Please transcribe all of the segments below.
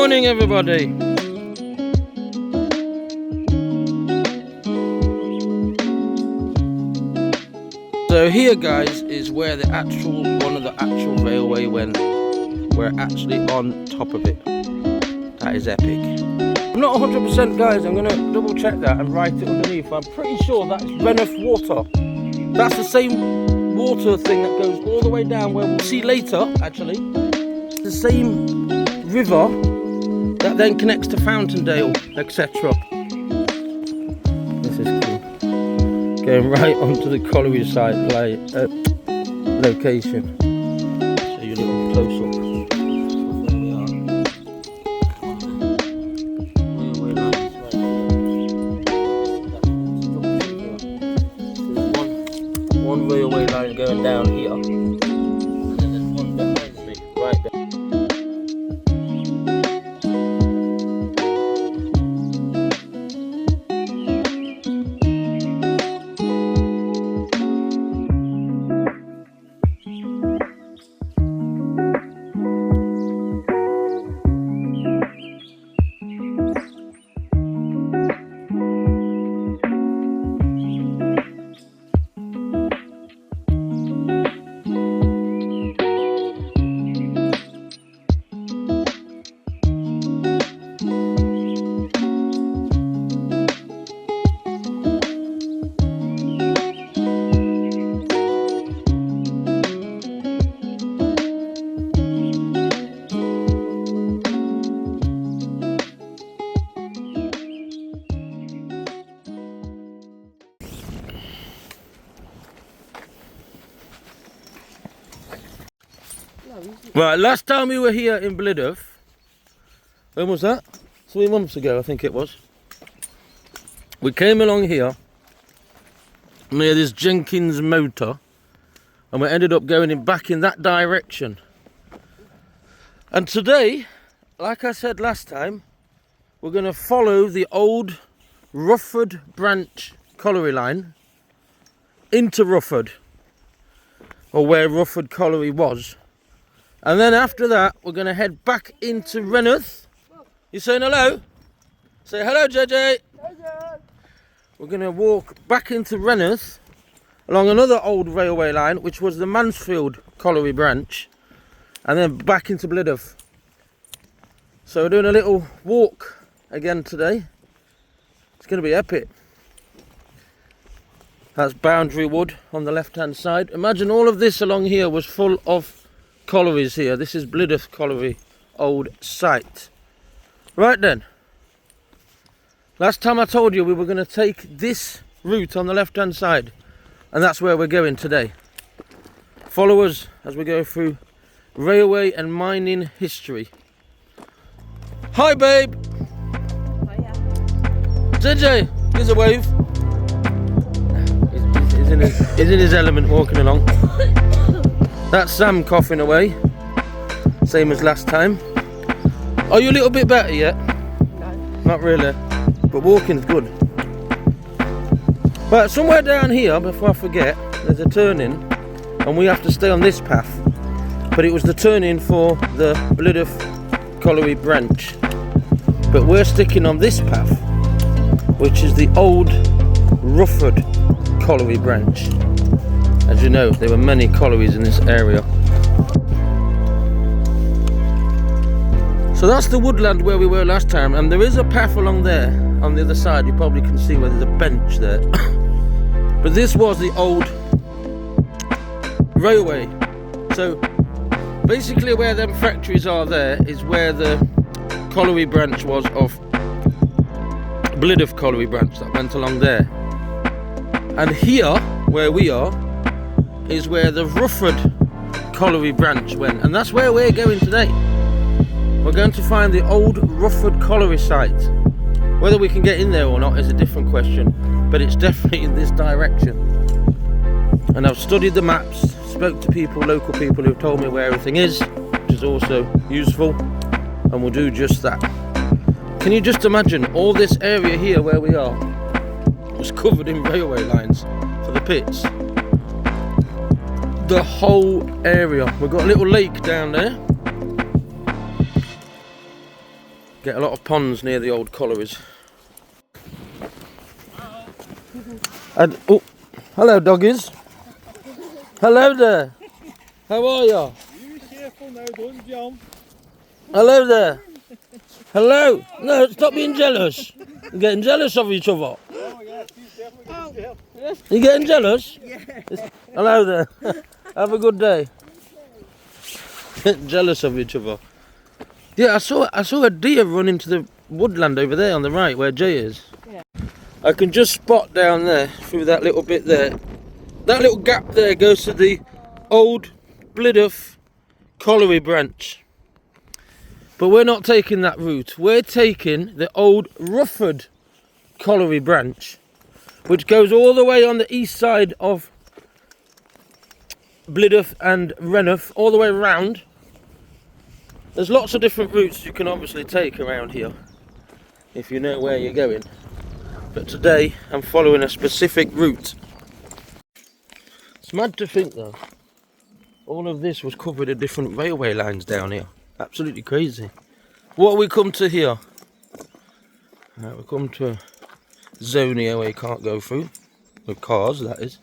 morning, everybody. So here, guys, is where the one of the actual railway went. We're actually on top of it. That is epic. I'm not 100%, guys. I'm going to double check that and write it underneath. I'm pretty sure that's Renith water. That's the same water thing that goes all the way down where we'll see later, actually. The same river that then connects to Fountaindale, etc. This is cool. Going right onto the colliery site location. So you little close up. One railway line going down here, and then there's one behind me, right there. Right, last time we were here in Blidworth, when was that? 3 months ago, I think it was. We came along here near this Jenkins motor, and we ended up going back in that direction. And today, like I said last time, we're going to follow the old Rufford branch colliery line into Rufford, or where Rufford Colliery was. And then after that, we're going to head back into Renith. You saying hello? Say hello, JJ. We're going to walk back into Renith along another old railway line, which was the Mansfield Colliery branch, and then back into Blidworth. So we're doing a little walk again today. It's going to be epic. That's boundary wood on the left-hand side. Imagine all of this along here was full of collieries here. This is Blidworth Colliery old site. Right then, last time I told you we were going to take this route on the left hand side, and that's where we're going today. Follow us as we go through railway and mining history. Hi babe. Hiya. JJ, here's a wave. He's in his element walking along. That's Sam coughing away, same as last time. Are you a little bit better yet? No. Not really, but walking's good. But somewhere down here, before I forget, there's a turning, and we have to stay on this path. But it was the turning for the Blidworth Colliery branch. But we're sticking on this path, which is the old Rufford Colliery branch. As you know, there were many collieries in this area. So that's the woodland where we were last time, and there is a path along there on the other side. You probably can see where there's a bench there. But this was the old railway. So basically where them factories are there is where the colliery branch was of Blidworth Colliery branch that went along there. And here, where we are, is where the Rufford Colliery branch went, and that's where we're going today. We're going to find the old Rufford Colliery site. Whether we can get in there or not is a different question, but it's definitely in this direction. And I've studied the maps, spoke to people, local people who've told me where everything is, which is also useful, and we'll do just that. Can you just imagine all this area here where we are was covered in railway lines for the pits? The whole area. We've got a little lake down there. Get a lot of ponds near the old collieries. And, oh, hello doggies. Hello there. How are you? You careful now, don't jump. Hello there. Hello. No, stop being jealous. You're getting jealous of each other. Oh yes, he's definitely scared. You getting jealous? Yeah. Hello there. Have a good day. Jealous of each other. Yeah, I saw a deer run into the woodland over there on the right where Jay is. Yeah. I can just spot down there through that little bit there. That little gap there goes to the old Blidworth Colliery branch. But we're not taking that route. We're taking the old Rufford Colliery branch, which goes all the way on the east side of Blidworth and Renith, all the way around. There's lots of different routes you can obviously take around here, if you know where you're going. But today, I'm following a specific route. It's mad to think though, all of this was covered in different railway lines down here. Absolutely crazy. What have we come to here? We've come to a zone here where you can't go through, with cars that is.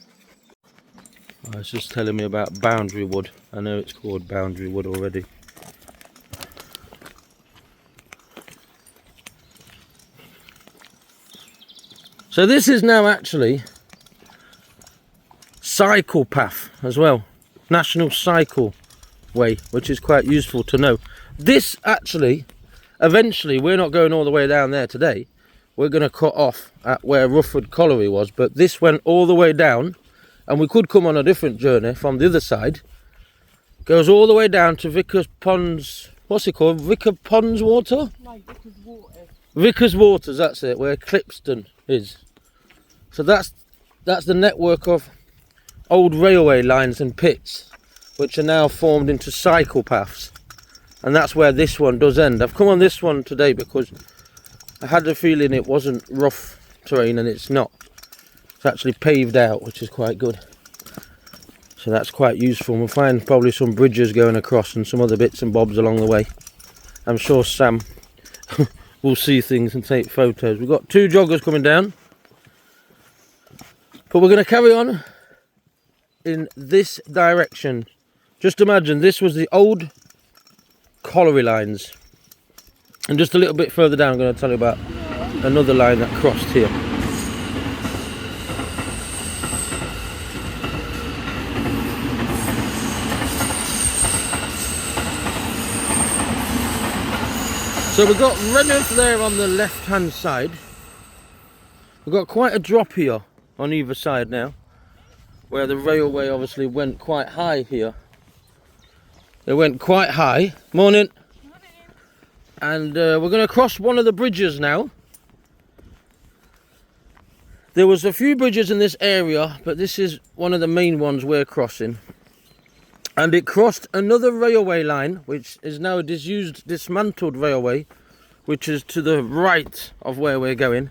It's just telling me about boundary wood. I know it's called boundary wood already. So this is now actually cycle path as well. National Cycle Way, which is quite useful to know. This actually, eventually, we're not going all the way down there today. We're going to cut off at where Rufford Colliery was, but this went all the way down, and we could come on a different journey from the other side. Goes all the way down to Vickers Ponds, what's it called? Vickers Ponds Water? No, Vickers Water. Vickers Waters, that's it, where 𝐇𝐎𝐿 is. So that's the network of old railway lines and pits, which are now formed into cycle paths. And that's where this one does end. I've come on this one today because I had the feeling it wasn't rough terrain, and it's not. It's actually paved out, which is quite good. So that's quite useful. We'll find probably some bridges going across and some other bits and bobs along the way. I'm sure Sam will see things and take photos. We've got two joggers coming down. But we're going to carry on in this direction. Just imagine this was the old colliery lines. And just a little bit further down, I'm going to tell you about another line that crossed here. So we've got Renith there on the left hand side. We've got quite a drop here on either side now, where the railway obviously went quite high here. It went quite high. Morning. And we're going to cross one of the bridges now. There was a few bridges in this area, but this is one of the main ones we're crossing. And it crossed another railway line, which is now a disused, dismantled railway, which is to the right of where we're going.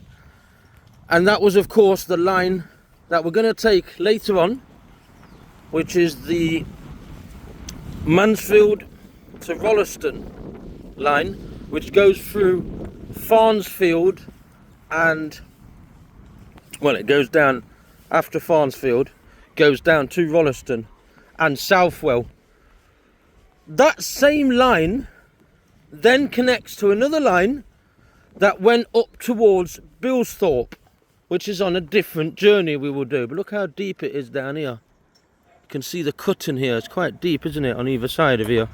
And that was, of course, the line that we're going to take later on, which is the Mansfield to Rolleston line, which goes through Farnsfield and, well, it goes down after Farnsfield, goes down to Rolleston and Southwell. That same line then connects to another line that went up towards 𝐵𝐿sthorpe, which is on a different journey we will do. But look how deep it is down here. You can see the cutting here. It's quite deep, isn't it, on either side of here.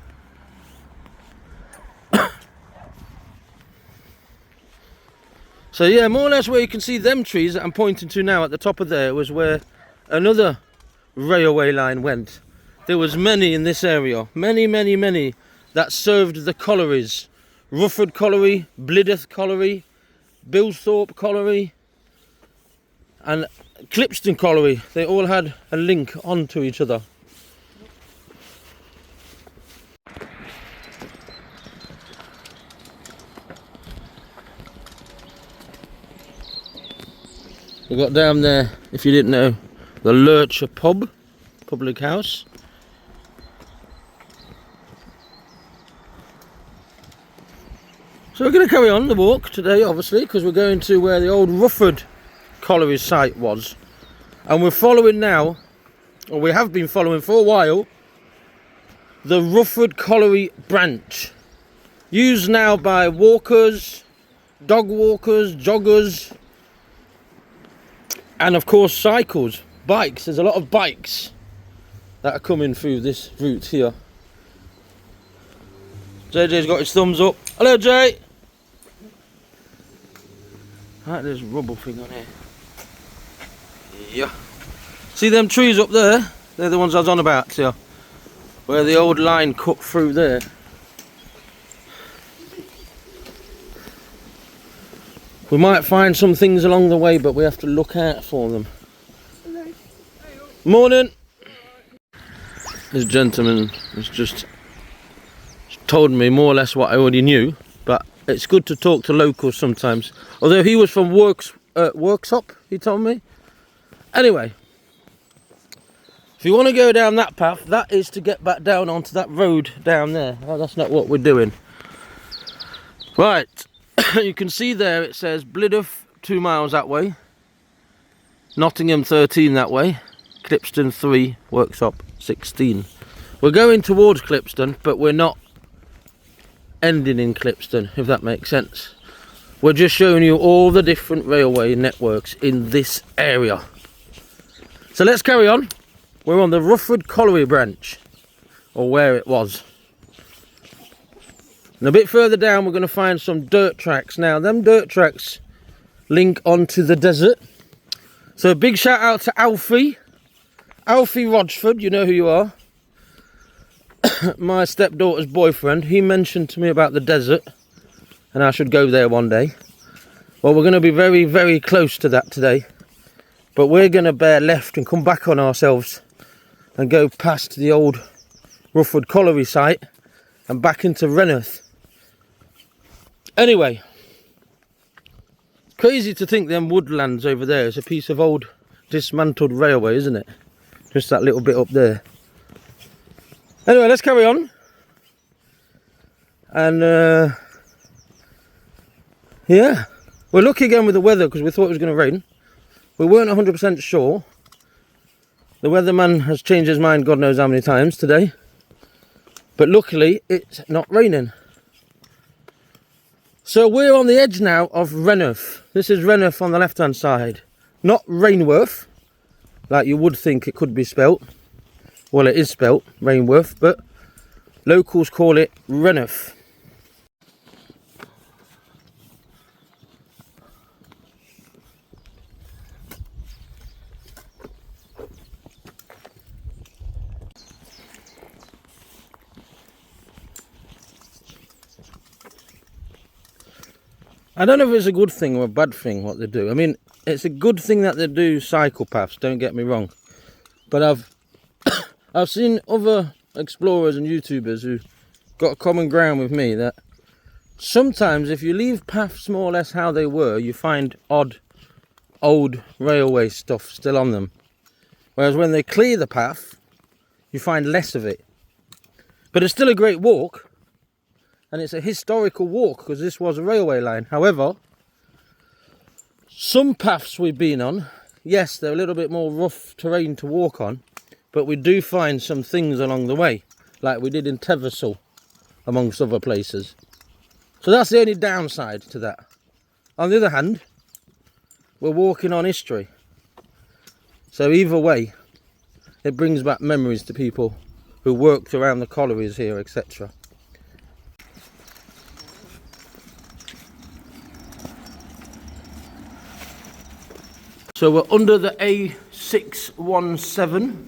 So yeah, more or less where you can see them trees that I'm pointing to now at the top of there was where another railway line went. There was many in this area. Many that served the collieries. Rufford Colliery, Blidworth Colliery, 𝐵𝐿sthorpe Colliery and 𝐇𝐎𝐿 Colliery. They all had a link onto each other. We got down there, if you didn't know, the Lurcher pub, public house. So we're going to carry on the walk today, obviously, because we're going to where the old Rufford Colliery site was. And we're following now, or we have been following for a while, the Rufford Colliery branch. Used now by walkers, dog walkers, joggers, and of course cycles, bikes. There's a lot of bikes that are coming through this route here. JJ's got his thumbs up. Hello, Jay. Right, there's a rubble thing on here. Yeah. See them trees up there? They're the ones I was on about here. Where the old line cut through there. We might find some things along the way, but we have to look out for them. Morning. This gentleman has just told me more or less what I already knew, but it's good to talk to locals sometimes. Although he was from Worksop, he told me. Anyway, if you want to go down that path, that is to get back down onto that road down there. Oh, that's not what we're doing. Right, you can see there it says Blidworth 2 miles that way, Nottingham 13 that way, Clipston 3, Worksop 16. We're going towards Clipston, but we're not ending in Clipston, if that makes sense. We're just showing you all the different railway networks in this area. So let's carry on. We're on the Rufford Colliery branch, or where it was. And a bit further down we're going to find some dirt tracks. Now them dirt tracks link onto the desert. So a big shout out to 𝐵𝐿𝐒 Rochford, you know who you are. My stepdaughter's boyfriend, he mentioned to me about the desert and I should go there one day. Well, we're going to be very, very close to that today, but we're going to bear left and come back on ourselves and go past the old Rufford Colliery site and back into Renith. Anyway, crazy to think them woodlands over there is a piece of old dismantled railway, isn't it? Just that little bit up there. Anyway, let's carry on. And yeah, we're lucky again with the weather because we thought it was going to rain. We weren't 100% sure. The weatherman has changed his mind God knows how many times today. But luckily it's not raining. So we're on the edge now of Renith. This is Renith on the left hand side. Not Rainworth, like you would think it could be spelt. Well, it is spelt Rainworth, but locals call it Renith. I don't know if it's a good thing or a bad thing what they do. I mean, it's a good thing that they do cycle paths, don't get me wrong. But I've seen other explorers and YouTubers who got a common ground with me that sometimes if you leave paths more or less how they were, you find odd old railway stuff still on them. Whereas when they clear the path, you find less of it. But it's still a great walk. And it's a historical walk because this was a railway line. However, some paths we've been on, yes, they're a little bit more rough terrain to walk on, but we do find some things along the way, like we did in 𝐇𝐎𝐿𝐒, amongst other places. So that's the only downside to that. On the other hand, we're walking on history. So either way, it brings back memories to people who worked around the collieries here, etc. So we're under the A617.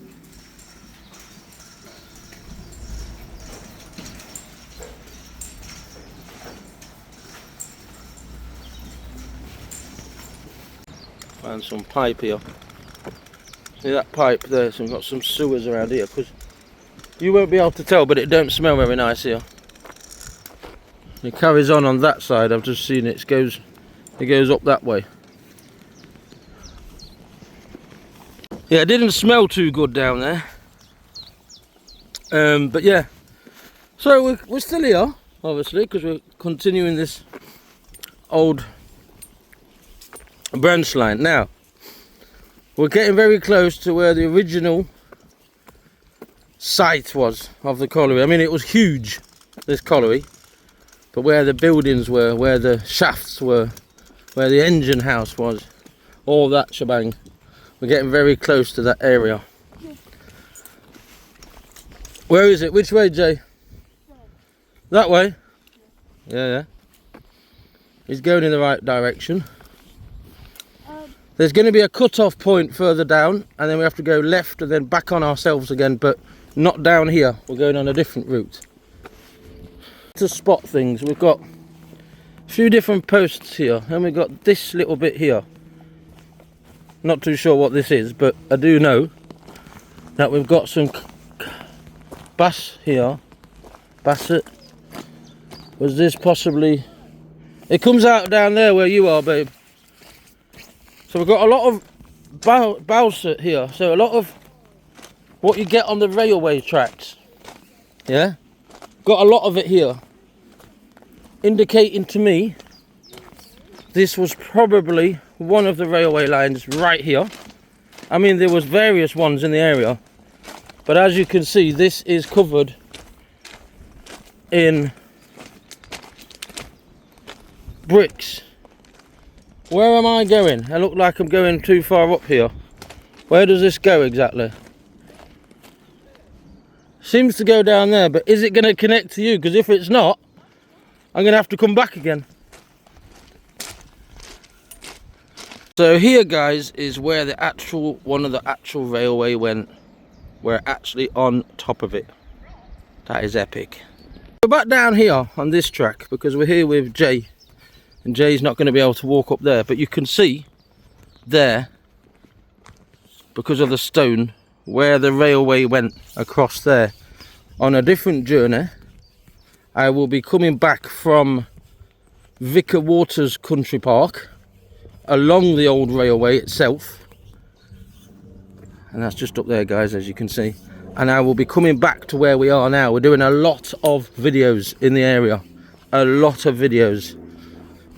Found some pipe here. See that pipe there? So we've got some sewers around here because you won't be able to tell, but it don't smell very nice here. It carries on that side. I've just seen it goes up that way. Yeah, it didn't smell too good down there. But yeah, so we're still here, obviously, because we're continuing this old branch line. Now, we're getting very close to where the original site was of the colliery. I mean, it was huge, this colliery, but where the buildings were, where the shafts were, where the engine house was, all that shebang, we're getting very close to that area. Where is it? Which way, Jay? That way? Yeah. He's going in the right direction. There's going to be a cut-off point further down, and then we have to go left and then back on ourselves again, but not down here. We're going on a different route. To spot things, we've got a few different posts here, and we've got this little bit here. Not too sure what this is, but I do know that we've got some bass here. Basset. Was this possibly... It comes out down there where you are, babe. So we've got a lot of bowset here. So a lot of what you get on the railway tracks. Yeah? Got a lot of it here. Indicating to me this was probably one of the railway lines right here. I mean, there was various ones in the area. But as you can see, this is covered in bricks. Where am I going? I look like I'm going too far up here. Where does this go exactly? Seems to go down there, but is it going to connect to you? Because if it's not, I'm going to have to come back again. So here, guys, is where the actual, one of the actual railway went. We're actually on top of it. That is epic. We're back down here on this track because we're here with Jay. And Jay's not going to be able to walk up there, but you can see there, because of the stone, where the railway went across there. On a different journey, I will be coming back from Vicar Waters Country Park along the old railway itself, and that's just up there, guys, as you can see. And I will be coming back to where we are now. We're doing a lot of videos in the area, a lot of videos.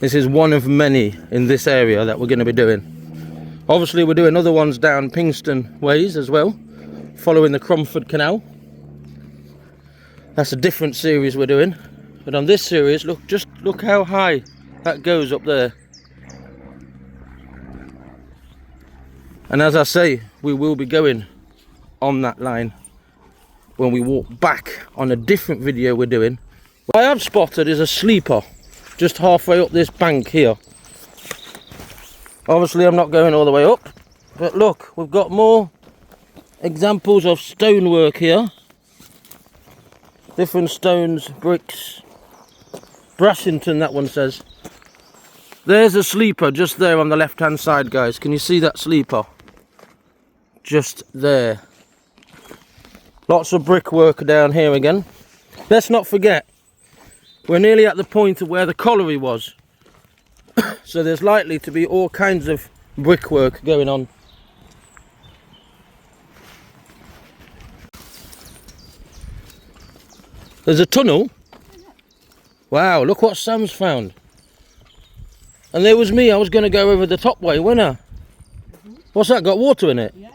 This is one of many in this area that we're going to be doing. Obviously, we're doing other ones down Pingston ways as well, following the Cromford Canal. That's a different series we're doing. But on this series, look, just look how high that goes up there. And as I say, we will be going on that line when we walk back on a different video we're doing. What I have spotted is a sleeper just halfway up this bank here. Obviously I'm not going all the way up, but look, we've got more examples of stonework here. Different stones, bricks. Brassington, that one says. There's a sleeper just there on the left hand side, guys. Can you see that sleeper? Just there. Lots of brickwork down here again. Let's not forget, we're nearly at the point of where the colliery was. So there's likely to be all kinds of brickwork going on. There's a tunnel. Wow, look what Sam's found. And there was me, I was going to go over the top way, wasn't I? What's that, got water in it? Yeah.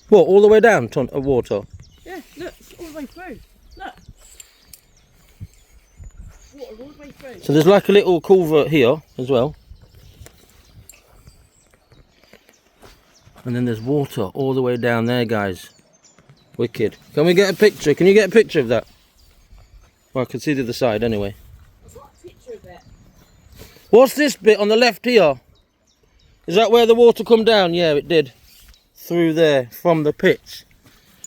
What, all the way down, ton of water? Yeah, look, it's all the way through. Look. Water all the way through. So there's like a little culvert here as well. And then there's water all the way down there, guys. Wicked. Can we get a picture? Can you get a picture of that? Well, I can see the other side anyway. I've got a picture of it. What's this bit on the left here? Is that where the water come down? Yeah, it did. Through there, from the pits.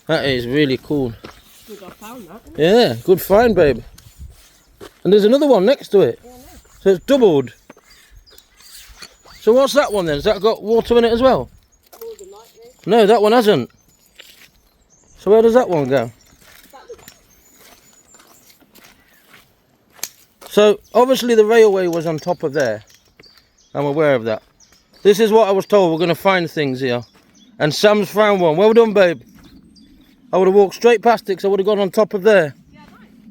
That is really cool. Good, I found that. Yeah, good find, babe. And there's another one next to it. Yeah, no. So it's doubled. So what's that one then? Has that got water in it as well? More than likely. No, that one hasn't. So where does that one go? So obviously the railway was on top of there. I'm aware of that. This is what I was told. We're going to find things here. And Sam's found one. Well done, babe. I would have walked straight past it because I would have gone on top of there.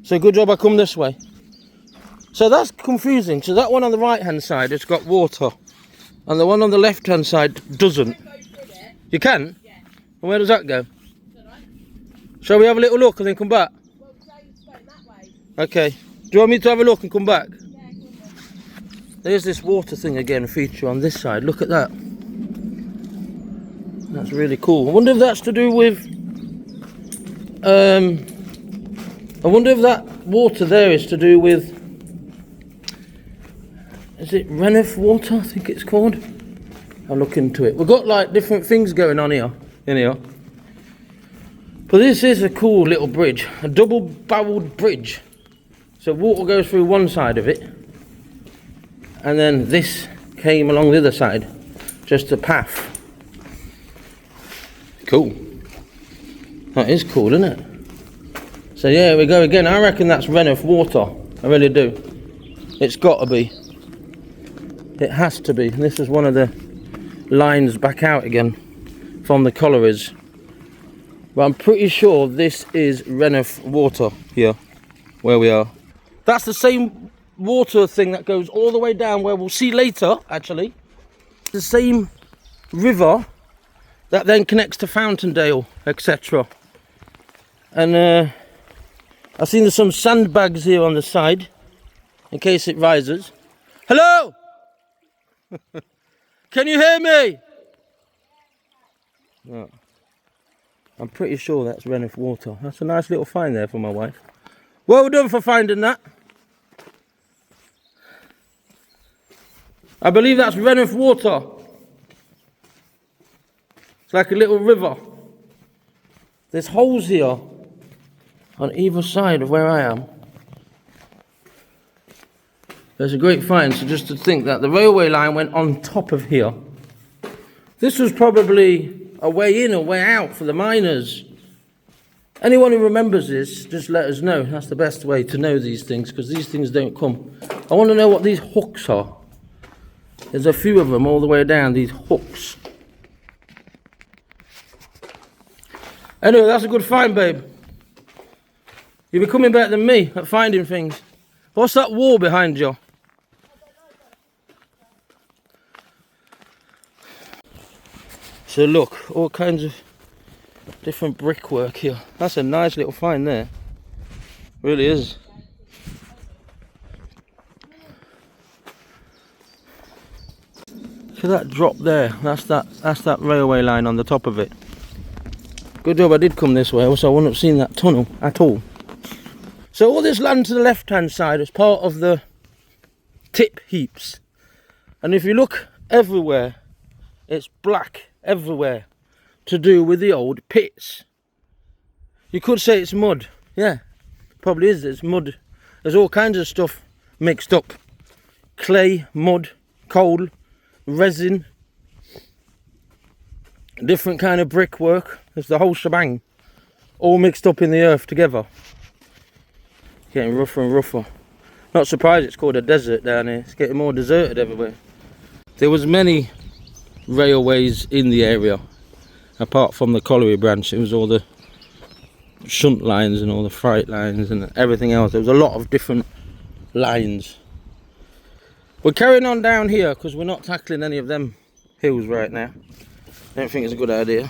So good job I come this way. So that's confusing. So that one on the right hand side has got water. And the one on the left hand side doesn't. You can? Yeah. And where does that go? Shall we have a little look and then come back? Well, Dave's going that way. Okay. Do you want me to have a look and come back? Yeah, go on. There's this water thing again feature on this side. Look at that. That's really cool. I wonder if that's to do with... I wonder if that water there is to do with... Is it Renith water, I think it's called? I'll look into it. We've got like different things going on here, in here. But this is a cool little bridge, a double-barreled bridge. So water goes through one side of it, and then this came along the other side, just a path. Cool. That is cool, isn't it? So yeah, here we go again. I reckon that's Renith water. I really do. It's got to be. It has to be. This is one of the lines back out again from the collieries. But I'm pretty sure this is Renith water here, where we are. That's the same water thing that goes all the way down where we'll see later, actually. The same river that then connects to Fountaindale, etc. And I've seen there's some sandbags here on the side, in case it rises. Hello? Can you hear me? Oh. I'm pretty sure that's Renith water. That's a nice little find there for my wife. Well done for finding that. I believe that's Renith water. It's like a little river. There's holes here on either side of where I am. There's a great find. So just to think that the railway line went on top of here. This was probably a way in or way out for the miners. Anyone who remembers this, just let us know. That's the best way to know these things, because these things don't come. I want to know what these hooks are. There's a few of them all the way down, these hooks. Anyway, that's a good find, babe. You're becoming better than me at finding things. What's that wall behind you? So look, all kinds of different brickwork here. That's a nice little find there. Really is. Look at that drop there. That's that railway line on the top of it. Good job I did come this way, else I wouldn't have seen that tunnel at all. So all this land to the left hand side is part of the tip heaps. And if you look everywhere, it's black everywhere, to do with the old pits. You could say it's mud. Yeah, probably is. It's mud. There's all kinds of stuff mixed up. Clay, mud, coal, resin, different kind of brickwork. There's the whole shebang, all mixed up in the earth together. Getting rougher and rougher. Not surprised it's called a desert down here. It's getting more deserted everywhere. There was many railways in the area, apart from the Colliery branch. It was all the shunt lines and all the freight lines and everything else. There was a lot of different lines. We're carrying on down here because we're not tackling any of them hills right now. I don't think it's a good idea.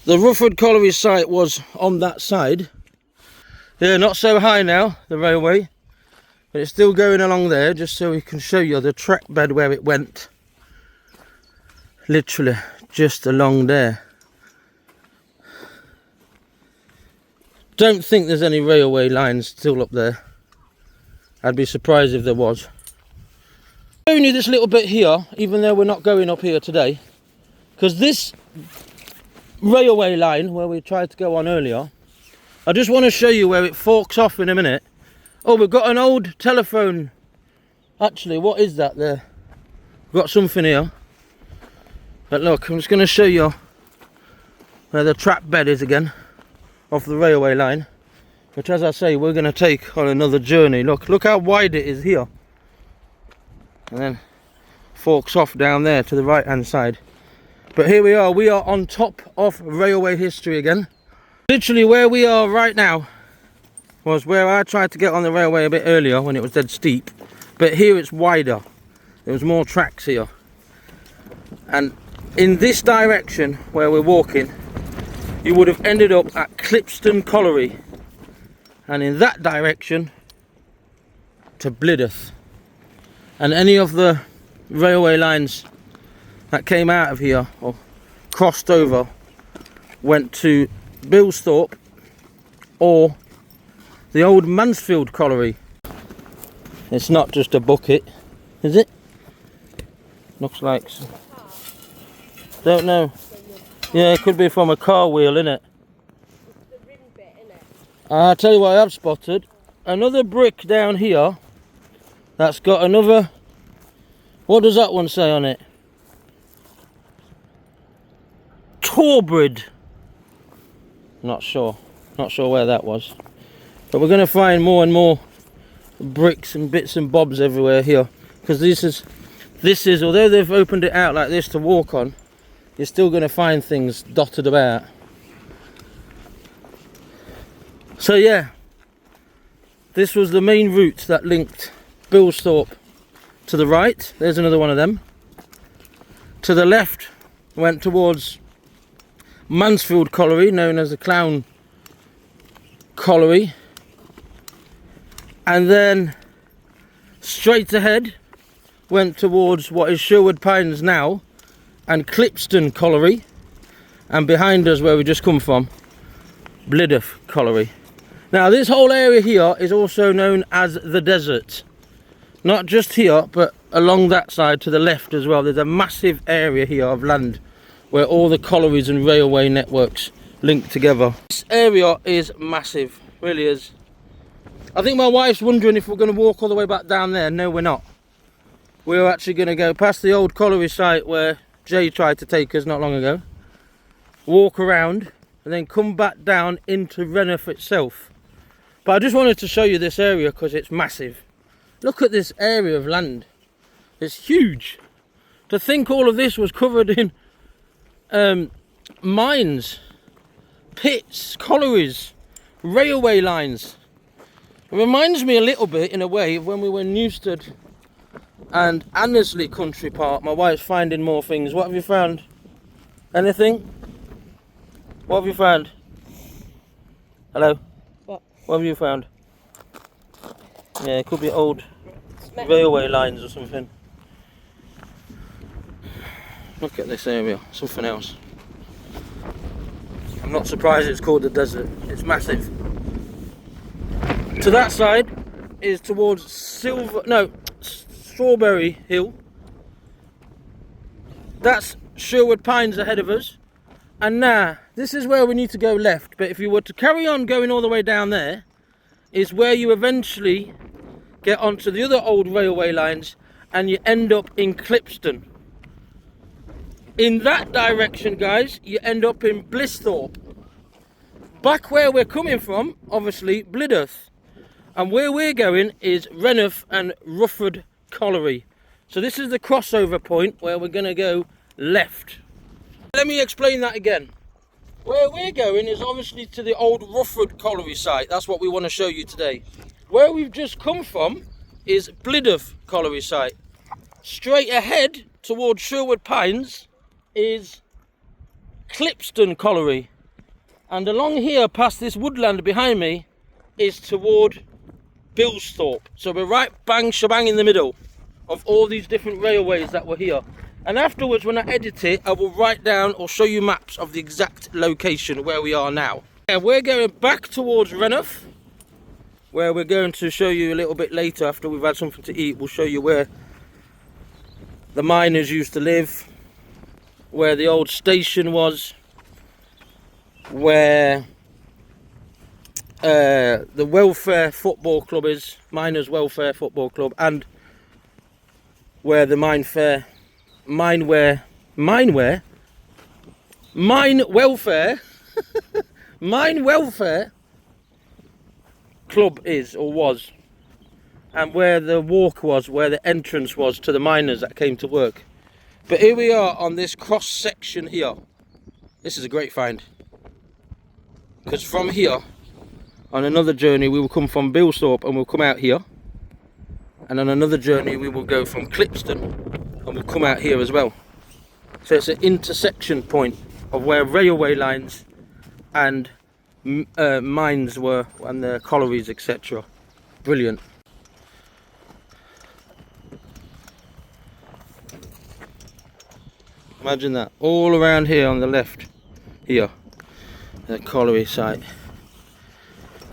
The Rufford Colliery site was on that side. Yeah, not so high now, the railway, but it's still going along there, just so we can show you the track bed where it went. Literally just along there. Don't think there's any railway lines still up there. I'd be surprised if there was. Showing you this little bit here, even though we're not going up here today, because this railway line where we tried to go on earlier, I just want to show you where it forks off in a minute. Oh, we've got an old telephone. Actually, what is that there? We've got something here. But look, I'm just going to show you where the trap bed is again, off the railway line. Which, as I say, we're going to take on another journey. Look how wide it is here. And then forks off down there to the right hand side. But here we are on top of railway history again. Literally where we are right now was where I tried to get on the railway a bit earlier when it was dead steep. But here it's wider. There was more tracks here. And in this direction where we're walking, you would have ended up at �𝐿𝐼𝐒 Colliery. And in that direction to Blidworth. And any of the railway lines that came out of here or crossed over went to 𝐵𝐿𝐼𝐒 or the old Mansfield Colliery. It's not just a bucket, is it? Looks like, don't know. Yeah, it could be from a car wheel, innit? The rim bit, innit? I'll tell you what I have spotted. Another brick down here that's got another, what does that one say on it? Torbrid. Not sure where that was. But we're going to find more and more bricks and bits and bobs everywhere here. Because this is, although they've opened it out like this to walk on, you're still going to find things dotted about. So yeah, this was the main route that linked 𝐵𝐿𝐼𝐒 to the right. There's another one of them. To the left went towards Mansfield Colliery, known as the Clown Colliery. And then straight ahead went towards what is Sherwood Pines now and 𝐿𝐼𝐒 Colliery. And behind us, where we just come from, Blidworth Colliery. Now this whole area here is also known as the desert. Not just here, but along that side to the left as well. There's a massive area here of land where all the collieries and railway networks link together. This area is massive, really is. I think my wife's wondering if we're going to walk all the way back down there. No, we're not. We're actually going to go past the old colliery site where Jay tried to take us not long ago. Walk around and then come back down into Renith itself. But I just wanted to show you this area because it's massive. Look at this area of land. It's huge. To think all of this was covered in mines, pits, collieries, railway lines. It reminds me a little bit, in a way, of when we were in Newstead and Annesley Country Park. My wife's finding more things. What have you found? Anything? What have you found? Hello? What? What have you found? Yeah, it could be old railway lines or something. Look at this area, something else. I'm not surprised it's called the desert. It's massive. To that side is towards Strawberry Hill. That's Sherwood Pines ahead of us. And now, this is where we need to go left. But if you were to carry on going all the way down there, is where you eventually get onto the other old railway lines and you end up in 𝐿𝐼𝐒. In that direction, guys, you end up in Blidworth. Back where we're coming from, obviously, Blidworth. And where we're going is Renith and Rufford Colliery. So this is the crossover point where we're going to go left. Let me explain that again. Where we're going is obviously to the old Rufford Colliery site. That's what we want to show you today. Where we've just come from is Blidworth Colliery site. Straight ahead towards Sherwood Pines is 𝐿𝐼𝐒 Colliery. And along here past this woodland behind me is toward 𝐵𝐿𝐼𝐒. So we're right bang shebang in the middle of all these different railways that were here. And afterwards, when I edit it, I will write down or show you maps of the exact location where we are now. Yeah, we're going back towards Renith, where we're going to show you a little bit later after we've had something to eat. We'll show you where the miners used to live, where the old station was, where the welfare football club is, Miners Welfare Football Club, and where the mine welfare club is or was, and where the walk was, where the entrance was to the miners that came to work. But here we are on this cross section here. This is a great find. Because from here, on another journey, we will come from Bilsthorpe and we'll come out here. And on another journey, we will go from Clipston and we'll come out here as well. So it's an intersection point of where railway lines and mines were, and the collieries, etc. Brilliant. Imagine that, all around here on the left, here, the colliery site.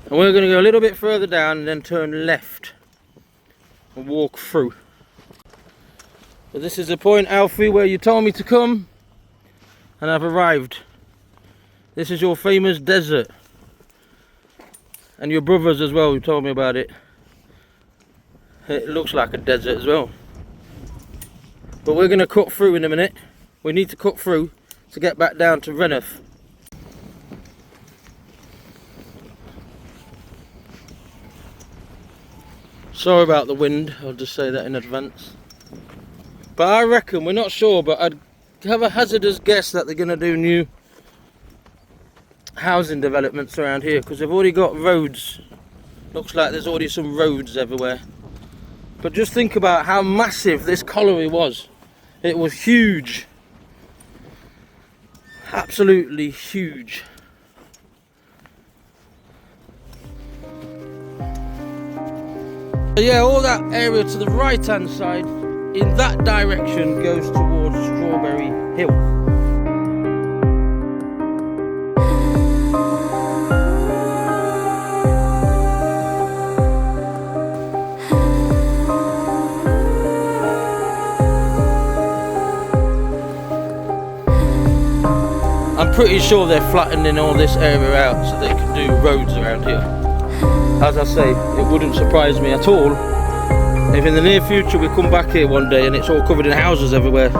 And we're going to go a little bit further down and then turn left and walk through. But this is the point, Alfie, where you told me to come, and I've arrived. This is your famous desert, and your brothers as well, who told me about it. It looks like a desert as well. But we're going to cut through in a minute. We need to cut through to get back down to Renith. Sorry about the wind, I'll just say that in advance. But I reckon, we're not sure, but I'd have a hazardous guess that they're going to do new housing developments around here, because they've already got roads. Looks like there's already some roads everywhere. But just think about how massive this colliery was. It was huge. Absolutely huge. Yeah, all that area to the right hand side in that direction goes towards Strawberry Hill. I'm pretty sure they're flattening all this area out so they can do roads around here. As I say, it wouldn't surprise me at all if in the near future we come back here one day and it's all covered in houses everywhere.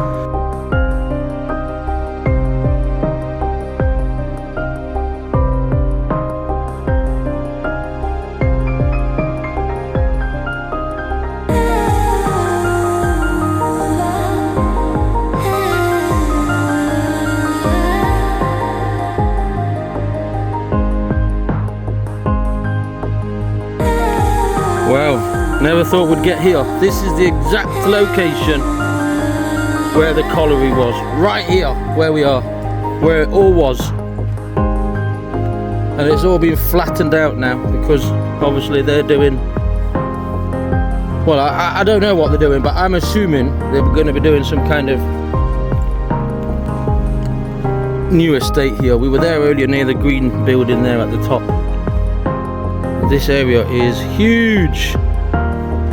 Wow, never thought we'd get here. This is the exact location where the colliery was. Right here, where we are, where it all was. And it's all been flattened out now because obviously they're doing... Well, I don't know what they're doing, but I'm assuming they're going to be doing some kind of new estate here. We were there earlier near the green building there at the top. This area is huge,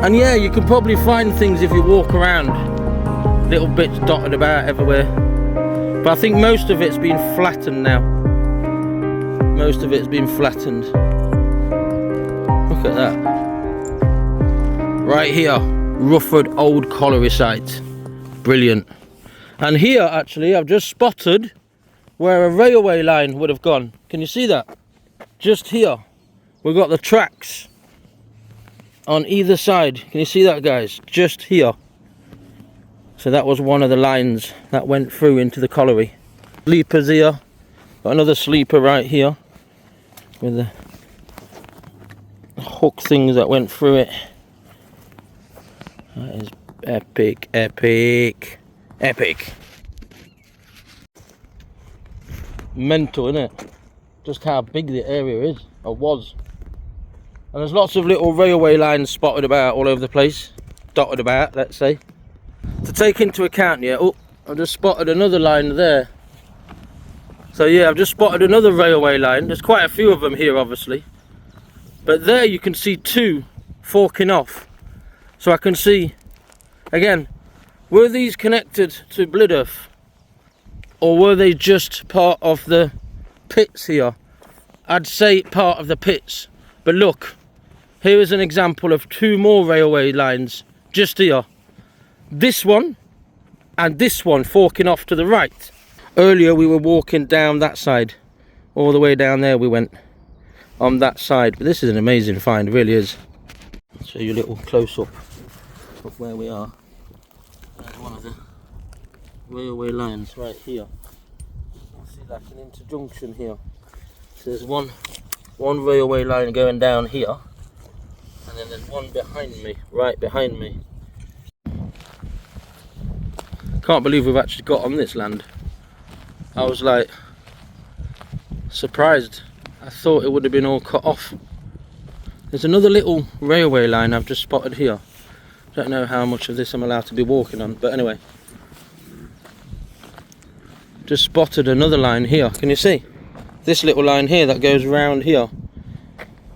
and yeah, you can probably find things if you walk around, little bits dotted about everywhere, but I think most of it's been flattened now. Most of it's been flattened. Look at that. Right here, Rufford old colliery site. Brilliant. And here actually I've just spotted where a railway line would have gone. Can you see that? Just here. We've got the tracks on either side. Can you see that, guys? Just here. So that was one of the lines that went through into the colliery. Sleepers here. Got another sleeper right here with the hook things that went through it. That is epic, epic, epic. Mental, isn't it? Just how big the area is, or was. And there's lots of little railway lines spotted about all over the place, dotted about, let's say. To take into account, yeah, oh, I've just spotted another line there. So yeah, I've just spotted another railway line. There's quite a few of them here, obviously. But there you can see two forking off. So I can see, again, were these connected to Blidworth? Or were they just part of the pits here? I'd say part of the pits. But look. Here is an example of two more railway lines just here. This one and this one forking off to the right. Earlier we were walking down that side. All the way down there we went on that side. But this is an amazing find, it really is. I'll show you a little close up of where we are. There's one of the railway lines right here. I see like an interjunction here. So there's one railway line going down here, and then there's one behind me, right behind me. Can't believe we've actually got on this land. I was like surprised. I thought it would have been all cut off. There's another little railway line I've just spotted here. Don't know how much of this I'm allowed to be walking on, but anyway. Just spotted another line here. Can you see? This little line here that goes round here.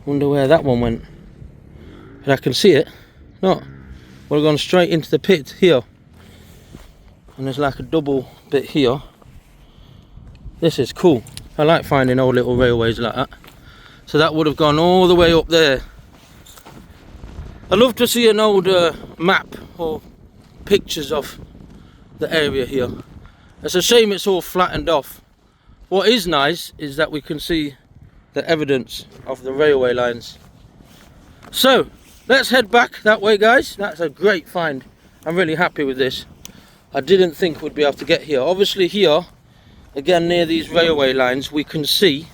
Wonder where that one went. But I can see it. Not. We're going straight into the pit here. And there's like a double bit here. This is cool. I like finding old little railways like that. So that would have gone all the way up there. I'd love to see an old map or pictures of the area here. It's a shame it's all flattened off. What is nice is that we can see the evidence of the railway lines. So let's head back that way, guys. That's a great find. I'm really happy with this. I didn't think we'd be able to get here. Obviously here, again near these railway lines, we can see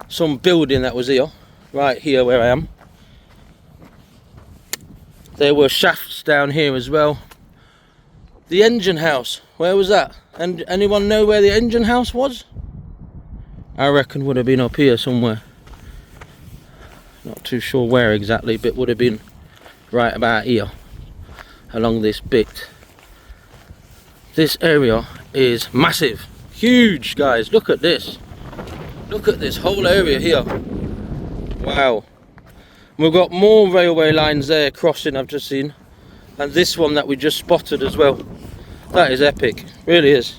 some building that was here, right here where I am. There were shafts down here as well. The engine house, where was that? And anyone know where the engine house was? I reckon would have been up here somewhere. Not too sure where exactly, but would have been right about here, along this bit. This area is massive, huge, guys. Look at this. Look at this whole area here. Wow. We've got more railway lines there crossing, I've just seen. And this one that we just spotted as well. That is epic, really is.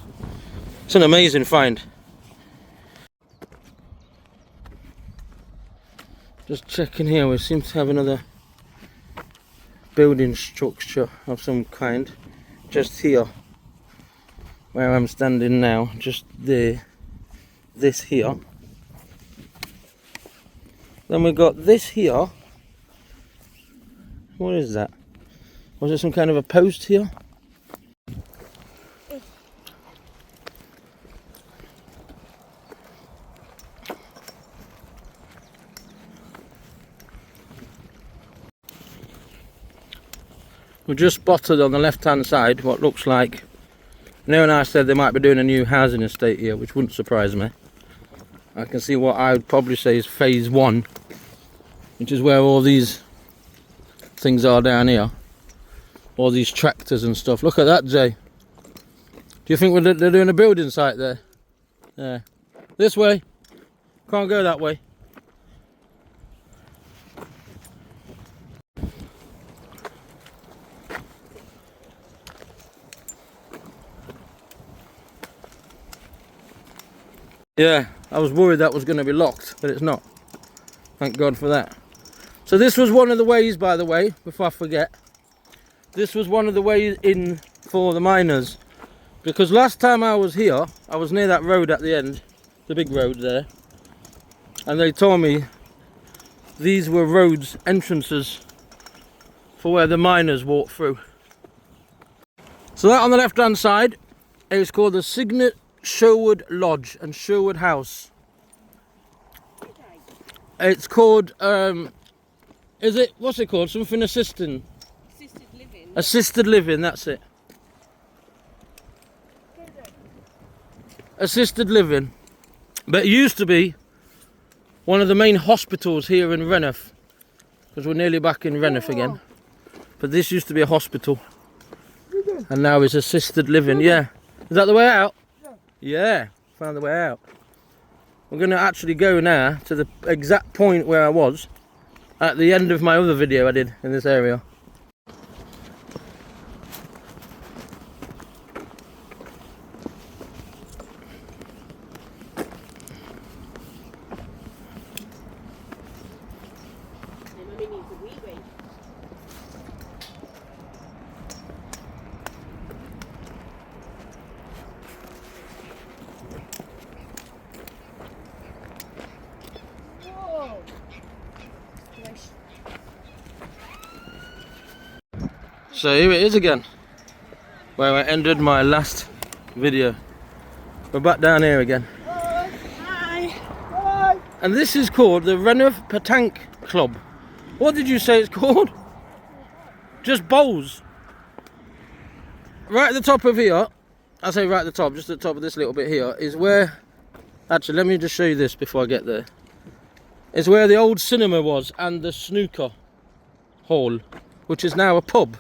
It's an amazing find. Just checking here, we seem to have another building structure of some kind. Just here, where I'm standing now, just there. This here. Then we got this here. What is that? Was there some kind of a post here? We just spotted on the left hand side what looks like, Now and I said they might be doing a new housing estate here, which wouldn't surprise me. I can see what I would probably say is phase 1, which is where all these things are down here. All these tractors and stuff. Look at that, Jay. Do you think they're doing a building site there? Yeah. This way. Can't go that way. Yeah, I was worried that was going to be locked, but it's not. Thank God for that. So this was one of the ways, by the way, before I forget. This was one of the ways in for the miners. Because last time I was here, I was near that road at the end, the big road there. And they told me these were roads, entrances, for where the miners walked through. So that on the left hand side is called the Signet Sherwood Lodge and Sherwood House. It's called, is it, what's it called? Something assisted living. Assisted living, that's it. Assisted living. But it used to be one of the main hospitals here in Renith, because we're nearly back in Renith again. But this used to be a hospital, and now it's assisted living. Yeah, is that the way out? Yeah, found the way out. We're going to actually go now to the exact point where I was at the end of my other video I did in this area. So here it is again. where I ended my last video. We're back down here again. Hi. And this is called the Renith Club. What did you say it's called? Just bowls. Right at the top of here, I say right at the top, just at the top of this little bit here, is where... Actually, let me just show you this before I get there. It's where the old cinema was and the snooker hall, which is now a pub.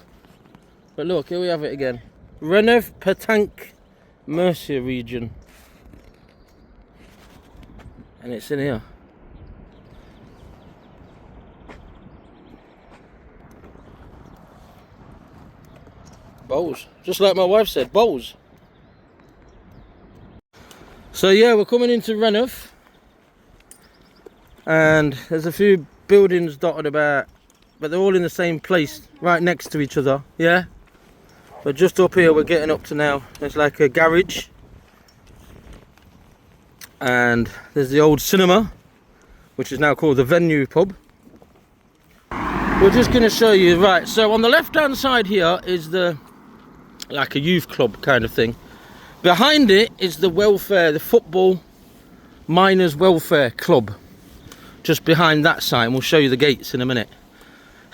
But look, here we have it again. Renith 𝐇𝐎𝐿 region. And it's in here. Bowls. Just like my wife said, bowls. So yeah, we're coming into Renith. And there's a few buildings dotted about, but they're all in the same place, right next to each other, yeah? But just up here we're getting up to now, there's like a garage. And there's the old cinema, which is now called the Venue pub. We're just going to show you, right, so on the left hand side here is the, like a youth club kind of thing. Behind it is the welfare, the football miners welfare club. Just behind that sign, we'll show you the gates in a minute.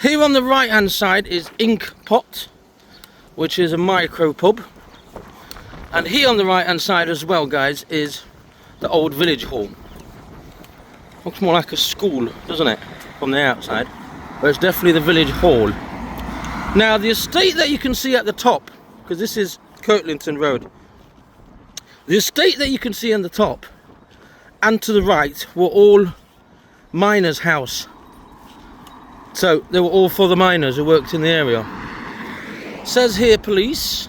Here on the right hand side is Ink Pot, which is a micro pub. And here on the right hand side as well, guys, is the old village hall. Looks more like a school, doesn't it, from the outside? But it's definitely the village hall. Now the estate that you can see at the top, because this is Kirtlington Road, the estate that you can see on the top and to the right were all miners' house. So they were all for the miners who worked in the area. Says here police.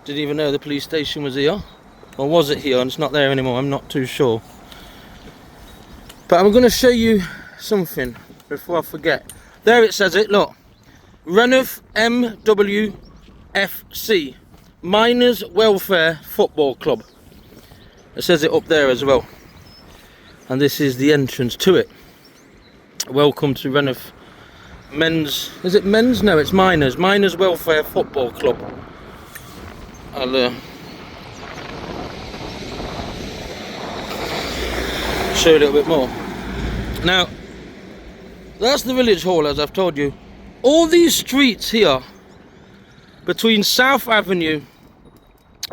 Didn't even know the police station was here. Or was it here and it's not there anymore? I'm not too sure. But I'm going to show you something before I forget. There it says it, look. Renith MWFC, Miners Welfare Football Club. It says it up there as well. And this is the entrance to it. Welcome to Renith Men's, is it men's? No, it's Miners. Miners Welfare Football Club. I'll show you a little bit more. Now, that's the village hall, as I've told you. All these streets here, between South Avenue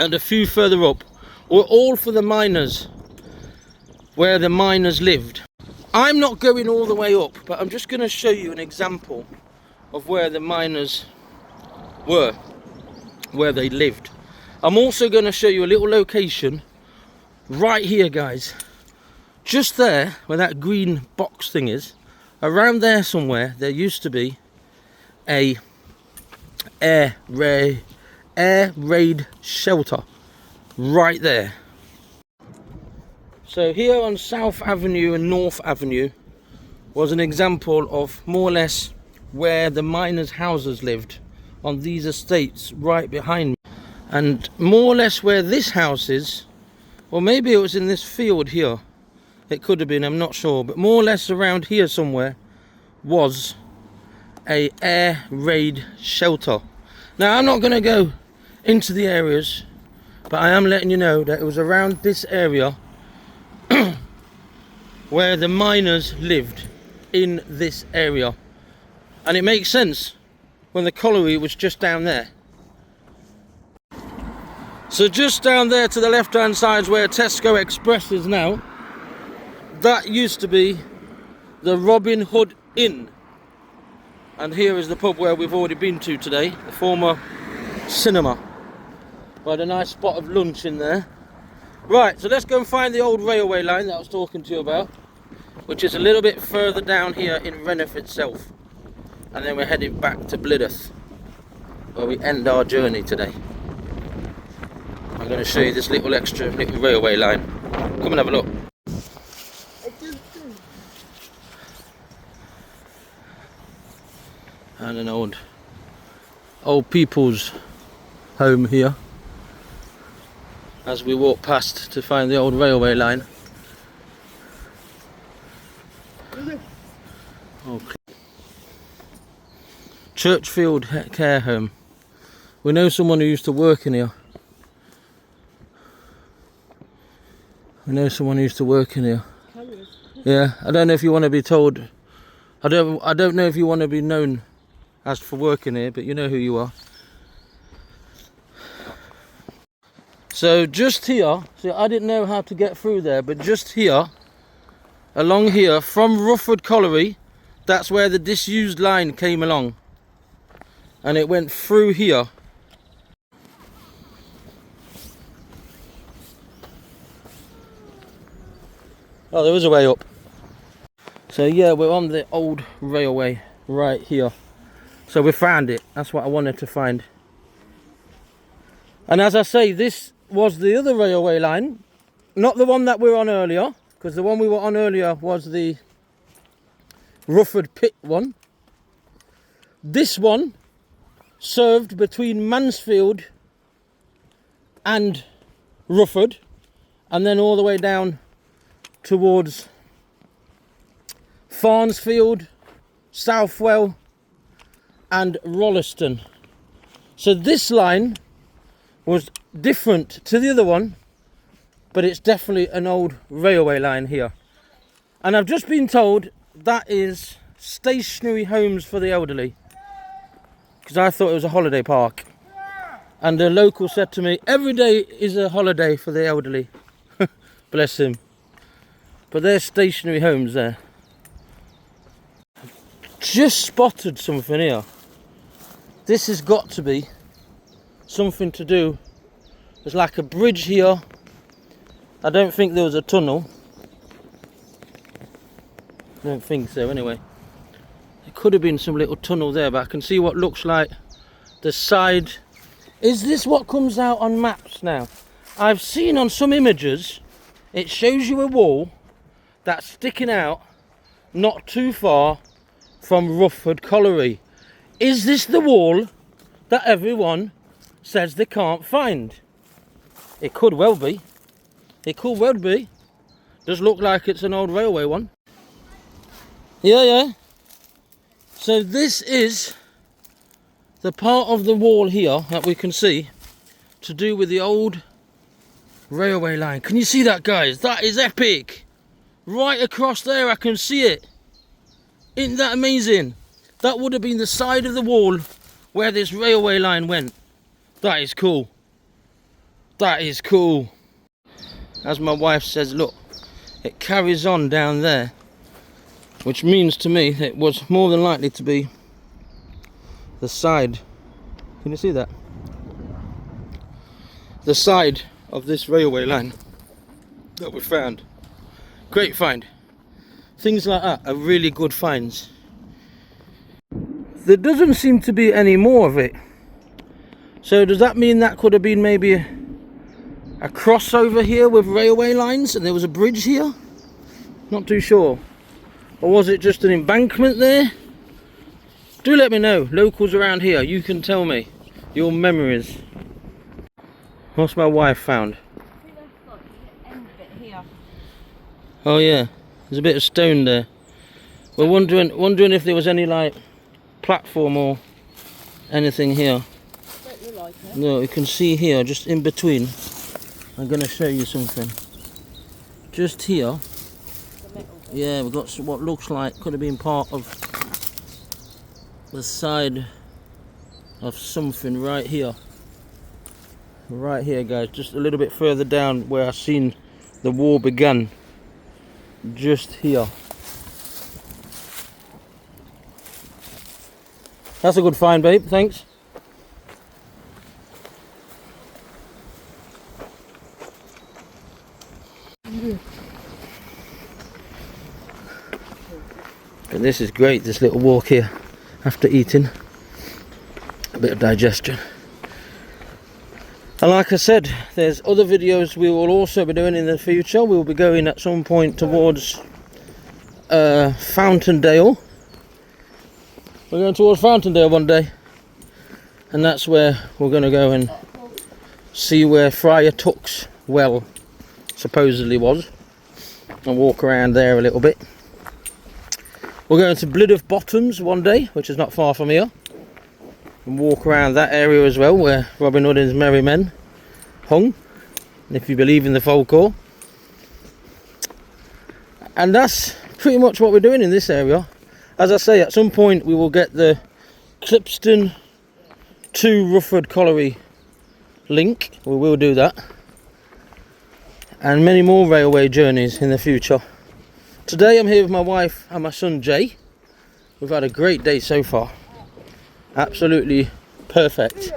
and a few further up, were all for the miners, where the miners lived. I'm not going all the way up, but I'm just going to show you an example of where the miners were, where they lived. I'm also going to show you a little location right here, guys. Just there, where that green box thing is, around there somewhere, there used to be a air raid shelter. Right there. So here on South Avenue and North Avenue was an example of more or less where the miners' houses lived, on these estates right behind me. And more or less where this house is, or maybe it was in this field here, it could have been, I'm not sure, but more or less around here somewhere was a air raid shelter. Now I'm not going to go into the areas, but I am letting you know that it was around this area where the miners lived, in this area. And it makes sense when the colliery was just down there. So just down there to the left hand side is where Tesco Express is now. That used to be the Robin Hood Inn. And here is the pub where we've already been to today, the former cinema. We had a nice spot of lunch in there. Right, so let's go and find the old railway line that I was talking to you about, which is a little bit further down here in Renith itself. And then we're heading back to Blidworth, where we end our journey today. I'm going to show you this little railway line. Come and have a look. And an old people's home here, as we walk past to find the old railway line. Okay. Churchfield Care Home. We know someone who used to work in here. We know someone who used to work in here. Yeah, I don't know if you want to be told. I don't know if you want to be known as for working here, but you know who you are. So just here, see, I didn't know how to get through there, but just here, along here, from Rufford Colliery, that's where the disused line came along. And it went through here. Oh, there is a way up. So yeah, we're on the old railway right here. So we found it. That's what I wanted to find. And as I say, this was the other railway line, not the one that we were on earlier, because the one we were on earlier was the Rufford pit one. This one served between Mansfield and Rufford, and then all the way down towards Farnsfield, Southwell and Rolleston. So this line was different to the other one, but it's definitely an old railway line here. And I've just been told that is stationary homes for the elderly, because I thought it was a holiday park. And the local said to me, every day is a holiday for the elderly. Bless him. But they're stationary homes there. Just spotted something here. This has got to be something to do. There's like a bridge here. I don't think there was a tunnel. I don't think so anyway. There could have been some little tunnel there, but I can see what looks like the side. Is this what comes out on maps now? I've seen on some images, it shows you a wall that's sticking out not too far from Rufford Colliery. Is this the wall that everyone says they can't find? It could well be. It could well be. Does look like it's an old railway one. Yeah. So this is the part of the wall here that we can see to do with the old railway line. Can you see that, guys? That is epic. Right across there I can see it. Isn't that amazing? That would have been the side of the wall where this railway line went. That is cool. That is cool. As my wife says, look, it carries on down there, which means to me it was more than likely to be the side. Can you see that? The side of this railway line that we found. Great find. Things like that are really good finds. There doesn't seem to be any more of it. So does that mean that could have been maybe a crossover here with railway lines and there was a bridge here? Not too sure. Or was it just an embankment there? Do let me know, locals around here, you can tell me your memories. What's my wife found? Oh yeah, there's a bit of stone there. We're wondering if there was any like platform or anything here. Don't look like it. No, you can see here, just in between. I'm going to show you something. Just here. Yeah, we've got what looks like could have been part of the side of something right here. Right here, guys, just a little bit further down where I've seen the war began. Just here. That's a good find, babe, thanks. But this is great, this little walk here after eating. A bit of digestion. And like I said, there's other videos we will also be doing in the future. We'll be going at some point towards Fountaindale. We're going towards Fountaindale one day. And that's where we're going to go and see where Friar Tuck's well supposedly was. And walk around there a little bit. We're going to Blidworth Bottoms one day, which is not far from here. and walk around that area as well, where Robin Hood and his merry men hung, if you believe in the folklore. And that's pretty much what we're doing in this area. As I say, at some point we will get the Clipston to Rufford Colliery link. We will do that, and many more railway journeys in the future. Today I'm here with my wife and my son Jay. We've had a great day so far. Absolutely perfect.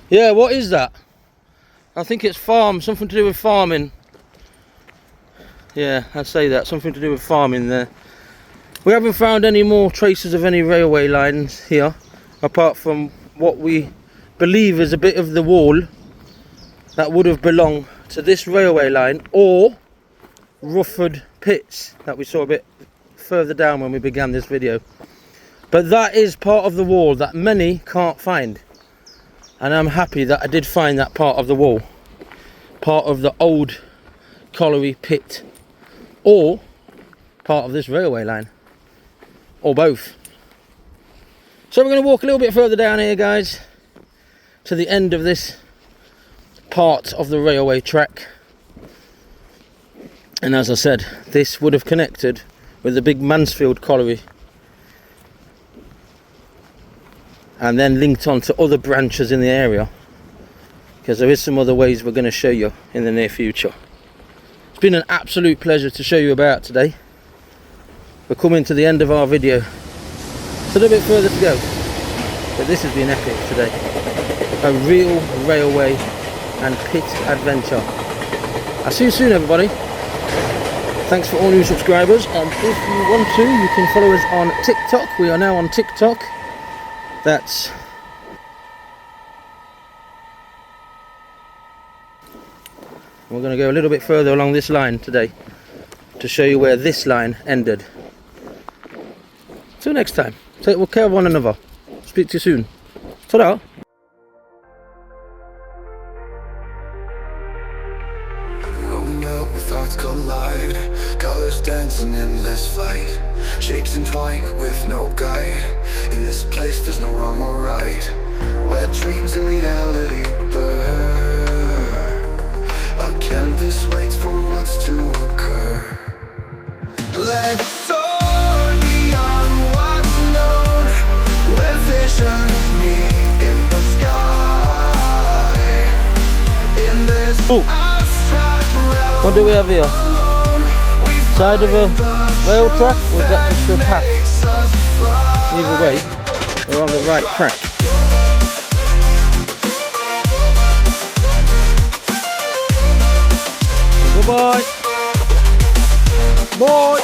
Yeah, what is that? I think it's something to do with farming. Yeah, I'd say that, something to do with farming there. We haven't found any more traces of any railway lines here, apart from what we believe is a bit of the wall that would have belonged to this railway line, or Rufford pits that we saw a bit further down when we began this video. But that is part of the wall that many can't find, and I'm happy that I did find that part of the wall, part of the old colliery pit, or part of this railway line, or both. So we're going to walk a little bit further down here, guys, to the end of this part of the railway track. And as I said, this would have connected with the big Mansfield colliery, and then linked on to other branches in the area, because there is some other ways we're going to show you in the near future. It's been an absolute pleasure to show you about today. We're coming to the end of our video. It's a little bit further to go, but this has been epic today. A real railway and pit adventure. I'll see you soon, everybody. Thanks for all new subscribers, and if you want to, you can follow us on TikTok. We are now on TikTok. We're going to go a little bit further along this line today to show you where this line ended. Till next time, take care of one another. Speak to you soon. Ta-da! Thoughts collide, colors dance in endless flight, shapes entwine with no guide. In this place there's no wrong or right, where dreams and reality blur. A canvas waits for what's to occur. Let's soar beyond what's known, where visions meet in the sky. In this abstract realm, What do we have here? Side of a rail track, or is that just a path? Either way, we're on the right track. Goodbye. Bye.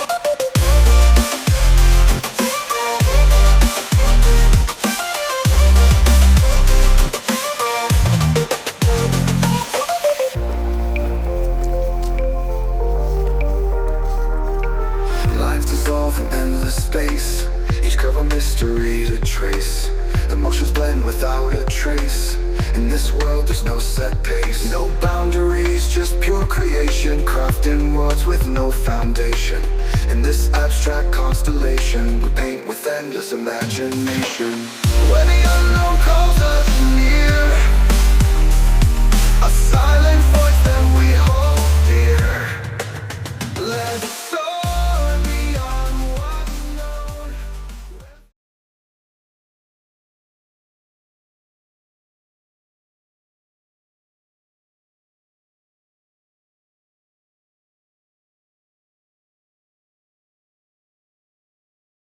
Space, each curve a mystery to trace. Emotions blend without a trace. In this world there's no set pace, no boundaries, just pure creation, crafting worlds with no foundation. In this abstract constellation, we paint with endless imagination. When the unknown calls us near, a silent